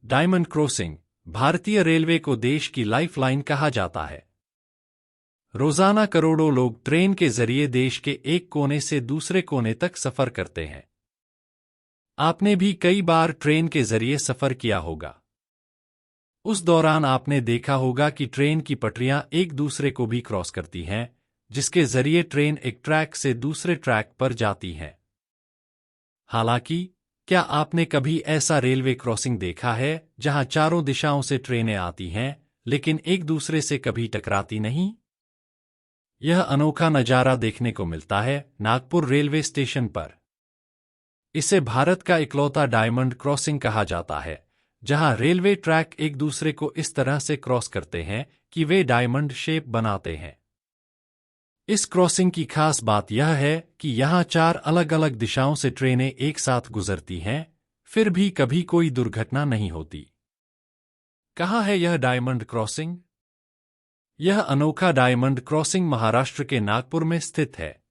Diamond crossing भारतीय railway को देश की लाइफलाइन कहा जाता है। रोजाना करोड़ों लोग ट्रेन के जरिए देश के एक कोने से दूसरे कोने तक सफर करते हैं। आपने भी कई बार ट्रेन के जरिए सफर किया होगा। उस दौरान आपने देखा होगा कि ट्रेन की पटरियां एक दूसरे को भी क्रॉस करती हैं, जिसके जरिए ट्रेन एक ट्रैक से दूसरे ट्रैक पर जाती है। हालांकि, क्या आपने कभी ऐसा रेलवे क्रॉसिंग देखा है जहां चारों दिशाओं से ट्रेनें आती हैं, लेकिन एक दूसरे से कभी टकराती नहीं? यह अनोखा नजारा देखने को मिलता है नागपुर रेलवे स्टेशन पर। इसे भारत का इकलौता डायमंड क्रॉसिंग कहा जाता है, जहां रेलवे ट्रैक एक दूसरे को इस तरह से क्रॉस करते हैं कि वे डायमंड शेप बनाते हैं। इस क्रॉसिंग की खास बात यह है कि यहां 4 अलग-अलग दिशाओं से ट्रेनें एक साथ गुजरती हैं, फिर भी कभी कोई दुर्घटना नहीं होती। कहाँ है यह डायमंड क्रॉसिंग? यह अनोखा डायमंड क्रॉसिंग महाराष्ट्र के नागपुर में स्थित है।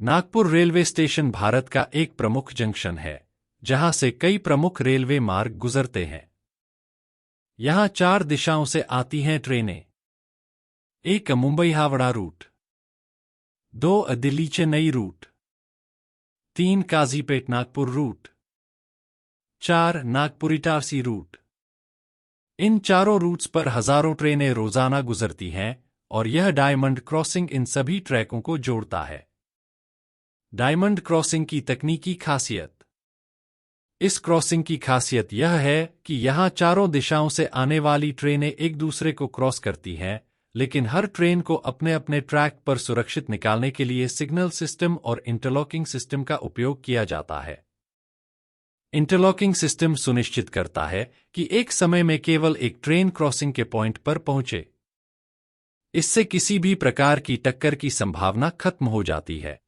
नागपुर रेलवे स्टेशन भारत का एक प्रमुख जंक्शन है, जहां से कई प्रमुख रेलवे मार्ग गुजरते हैं। यहां 4 दिशाओं से आती हैं ट्रेनें। 1 Mumbai Howrah route, 2 Delhi Chennai route, 3 Kazipet Nagpur route, 4 Nagpur Itarsi route. इन चारों रूट्स पर हजारों ट्रेनें रोजाना गुजरती हैं और यह डायमंड क्रॉसिंग इन सभी ट्रैकों को जोड़ता है। डायमंड क्रॉसिंग की तकनीकी खासियत। इस क्रॉसिंग की खासियत यह है कि यहां चारों दिशाओं से आने वाली ट्रेनें एक दूसरे को क्रॉस करती हैं, लेकिन हर ट्रेन को अपने अपने ट्रैक पर सुरक्षित निकालने के लिए सिग्नल सिस्टम और इंटरलॉकिंग सिस्टम का उपयोग किया जाता है। इंटरलॉकिंग सिस्टम सुनिश्चित करता है कि एक समय में केवल एक ट्रेन क्रॉसिंग के पॉइंट पर पहुंचे। इससे किसी भी प्रकार की टक्कर की संभावना खत्म हो जाती है।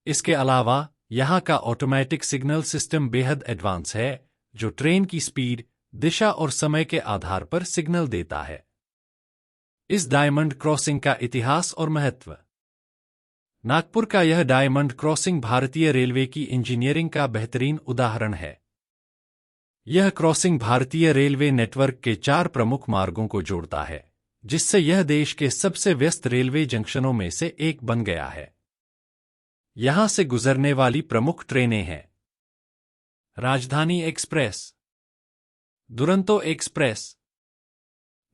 इसके अलावा यहां का ऑटोमेटिक सिग्नल सिस्टम बेहद एडवांस है, जो ट्रेन की स्पीड, दिशा और समय के आधार पर सिग्नल देता है। इस डायमंड क्रॉसिंग का इतिहास और महत्व। नागपुर का यह डायमंड क्रॉसिंग भारतीय रेलवे की इंजीनियरिंग का बेहतरीन उदाहरण है। यह क्रॉसिंग भारतीय रेलवे नेटवर्क के 4 प्रमुख मार्गों को जोड़ता है, जिससे यह देश के सबसे व्यस्त रेलवे जंक्शनों में से एक बन गया है। यहां से गुजरने वाली प्रमुख ट्रेनें हैं: राजधानी एक्सप्रेस, दुरंतो एक्सप्रेस,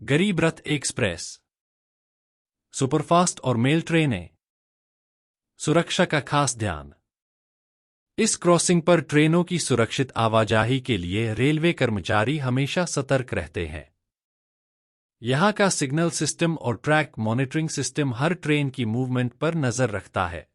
गरीब रथ एक्सप्रेस। सुपरफास्ट और मेल ट्रेनें। सुरक्षा का खास ध्यान। इस क्रॉसिंग पर ट्रेनों की सुरक्षित आवाजाही के लिए रेलवे कर्मचारी हमेशा सतर्क रहते हैं। यहां का सिग्नल सिस्टम और ट्रैक मॉनिटरिंग सिस्टम हर ट्रेन की मूवमेंट पर नजर रखता है।